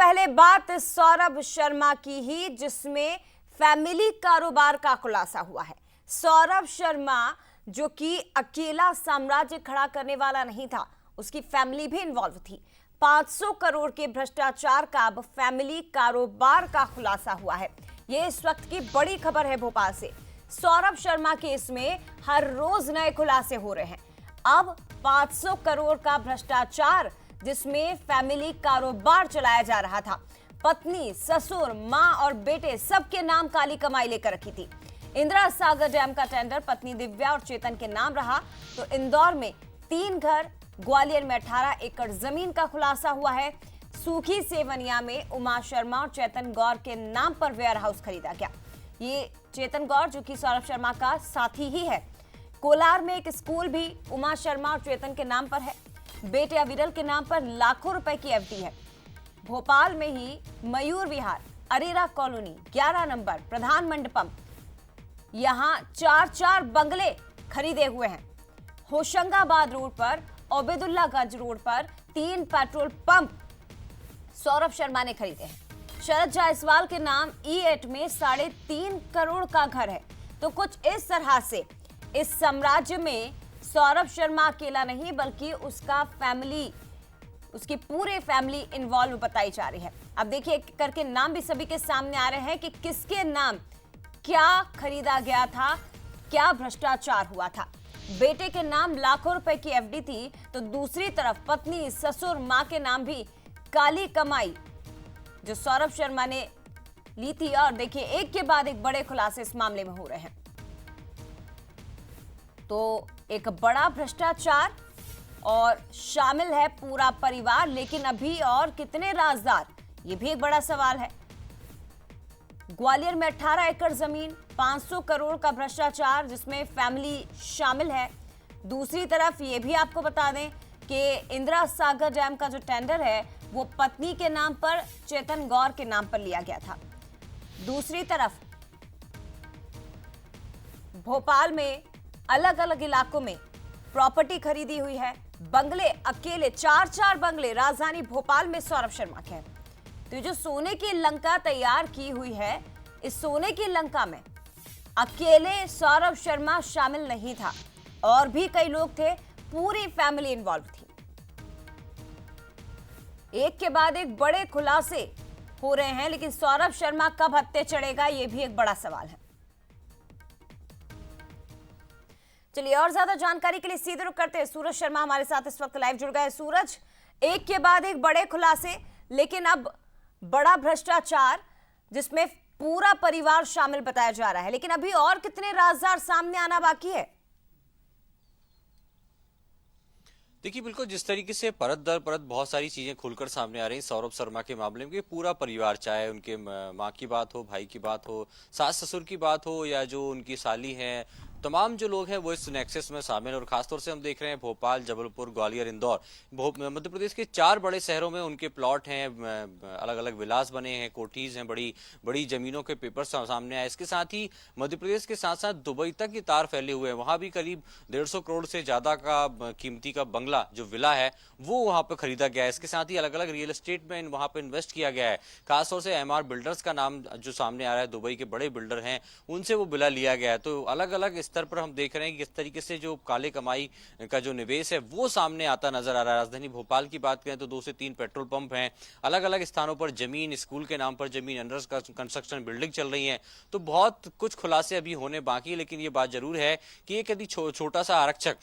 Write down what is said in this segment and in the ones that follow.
पहले बात सौरभ शर्मा की ही, जिसमें फैमिली कारोबार का खुलासा हुआ है। सौरभ शर्मा जो कि अकेला साम्राज्य खड़ा करने वाला नहीं था, उसकी फैमिली भी इन्वॉल्व थी। 500 करोड़ के भ्रष्टाचार का अब फैमिली कारोबार का खुलासा हुआ है। यह इस वक्त की बड़ी खबर है भोपाल से। सौरभ शर्मा केस में हर रोज नए खुलासे हो रहे हैं। अब 500 करोड़ का भ्रष्टाचार, जिसमें फैमिली कारोबार चलाया जा रहा था। पत्नी, ससुर, मां और बेटे सबके नाम काली कमाई लेकर रखी थी। इंदिरा सागर डैम का टेंडर पत्नी दिव्या और चेतन के नाम रहा, तो इंदौर में 3 घर, ग्वालियर में 18 एकड़ जमीन का खुलासा हुआ है। सूखी सेवनिया में उमा शर्मा और चेतन गौर के नाम पर वेयर हाउस खरीदा गया। ये चेतन गौर जो कि सौरभ शर्मा का साथी ही है। कोलार में एक स्कूल भी उमा शर्मा और चेतन के नाम पर है। बेटे अविरल के नाम पर लाखों रुपए की एफडी है। भोपाल में ही मयूर विहार, अरेरा कॉलोनी, 11 नंबर, प्रधान मंडपम, यहां 4 बंगले खरीदे हुए हैं। होशंगाबाद रोड पर, ओबेदुल्लागंज रोड पर 3 पेट्रोल पंप सौरभ शर्मा ने खरीदे हैं। शरद जायसवाल के नाम E8 में 3.5 करोड़ का घर है। तो कुछ इस तरह से इस साम्राज्य में सौरभ शर्मा अकेला नहीं, बल्कि उसका फैमिली, उसकी पूरे फैमिली इन्वॉल्व बताई जा रही है। अब देखिए करके नाम भी सभी के सामने आ रहे हैं कि किसके नाम क्या खरीदा गया था, क्या भ्रष्टाचार हुआ था। बेटे के नाम लाखों रुपए की एफडी थी, तो दूसरी तरफ पत्नी, ससुर, मां के नाम भी काली कमाई जो सौरभ शर्मा ने ली थी। और देखिए एक के बाद एक बड़े खुलासे इस मामले में हो रहे हैं। तो एक बड़ा भ्रष्टाचार और शामिल है पूरा परिवार, लेकिन अभी और कितने राजदार, ये भी एक बड़ा सवाल है। ग्वालियर में 18 एकड़ जमीन, 500 करोड़ का भ्रष्टाचार, जिसमें फैमिली शामिल है। दूसरी तरफ ये भी आपको बता दें कि इंदिरा सागर डैम का जो टेंडर है वो पत्नी के नाम पर, चेतन गौर के नाम पर लिया गया था। दूसरी तरफ भोपाल में अलग अलग इलाकों में प्रॉपर्टी खरीदी हुई है। बंगले अकेले 4 बंगले राजधानी भोपाल में सौरभ शर्मा के हैं। तो ये जो सोने की लंका तैयार की हुई है, इस सोने की लंका में अकेले सौरभ शर्मा शामिल नहीं था, और भी कई लोग थे, पूरी फैमिली इन्वॉल्व थी। एक के बाद एक बड़े खुलासे हो रहे हैं, लेकिन सौरभ शर्मा कब हत्थे चढ़ेगा, यह भी एक बड़ा सवाल है। चलिए और ज्यादा जानकारी के लिए सीधे रुख करते हैं। सूरज शर्मा हमारे साथ इस वक्त लाइव जुड़ गए। सूरज, एक के बाद एक बड़े खुलासे, लेकिन अब बड़ा भ्रष्टाचार जिसमें पूरा परिवार शामिल बताया जा रहा है, लेकिन अभी और कितने राजदार सामने आना बाकी है? देखिए बिल्कुल, जिस तरीके से परत दर परत बहुत सारी चीजें खुलकर सामने आ रही हैं सौरभ शर्मा के मामले में, कि पूरा परिवार, चाहे उनके माँ की बात हो, भाई की बात हो, सास ससुर की बात हो, या जो उनकी साली हैं, तमाम जो लोग हैं वो इस नेक्सस में शामिल हैं। और खासतौर से हम देख रहे हैं भोपाल, जबलपुर, ग्वालियर, इंदौर, मध्य प्रदेश के 4 बड़े शहरों में उनके प्लॉट हैं, अलग अलग विलास बने हैं, कोठीज हैं, बड़ी बड़ी जमीनों के पेपर सामने आए। इसके साथ ही मध्य प्रदेश के साथ साथ दुबई तक ये तार फैले हुए हैं। वहां भी करीब 150 करोड़ से ज्यादा का कीमती का बंगला, जो विला है, वो वहां पर खरीदा गया है। इसके साथ ही अलग अलग रियल एस्टेट में वहां पर इन्वेस्ट किया गया है। खासतौर से MR बिल्डर्स का नाम जो सामने आ रहा है, दुबई के बड़े बिल्डर हैं, उनसे वो विला लिया गया है। तो अलग अलग स्तर पर हम देख रहे हैं कि किस तरीके से जो काले कमाई का जो निवेश है वो सामने आता नजर आ रहा है। राजधानी भोपाल की बात करें तो 2 से 3 पेट्रोल पंप हैं, अलग अलग स्थानों पर जमीन, स्कूल के नाम पर जमीन, अंडर कंस्ट्रक्शन बिल्डिंग चल रही है। तो बहुत कुछ खुलासे अभी होने बाकी है, लेकिन ये बात जरूर है कि एक यदि छोटा सा आरक्षक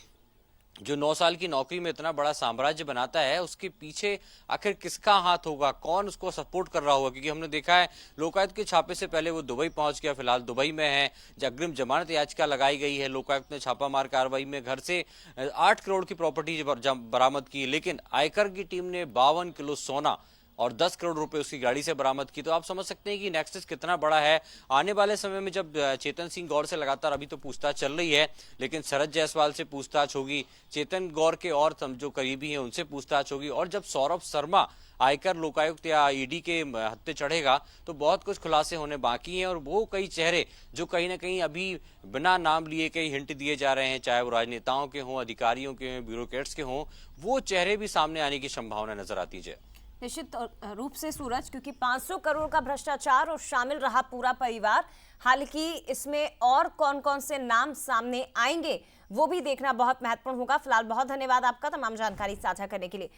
जो 9 साल की नौकरी में इतना बड़ा साम्राज्य बनाता है, उसके पीछे आखिर किसका हाथ होगा, कौन उसको सपोर्ट कर रहा होगा? क्योंकि हमने देखा है लोकायुक्त के छापे से पहले वो दुबई पहुंच गया, फिलहाल दुबई में है। अग्रिम जमानत याचिका लगाई गई है। लोकायुक्त ने छापामार कार्रवाई में घर से 8 करोड़ की प्रॉपर्टी बरामद की, लेकिन आयकर की टीम ने 52 किलो सोना और 10 करोड़ रुपए उसकी गाड़ी से बरामद की। तो आप समझ सकते हैं कि नेक्सस कितना बड़ा है। आने वाले समय में जब चेतन सिंह गौर से लगातार अभी तो पूछताछ चल रही है, लेकिन शरद जायसवाल से पूछताछ होगी, चेतन गौर के और जो करीबी हैं उनसे पूछताछ होगी, और जब सौरभ शर्मा आयकर, लोकायुक्त या ईडी के हत्थे चढ़ेगा, तो बहुत कुछ खुलासे होने बाकी हैं। और वो कई चेहरे जो कहीं ना कहीं अभी बिना नाम लिए कई हिंट दिए जा रहे हैं, चाहे वो राजनेताओं के हों, अधिकारियों के हों, ब्यूरोक्रेट्स के हों, वो चेहरे भी सामने आने की संभावना नजर आती है। निश्चित रूप से सूरज, क्योंकि 500 करोड़ का भ्रष्टाचार और शामिल रहा पूरा परिवार। हालांकि इसमें और कौन कौन से नाम सामने आएंगे वो भी देखना बहुत महत्वपूर्ण होगा। फिलहाल बहुत धन्यवाद आपका तमाम जानकारी साझा करने के लिए।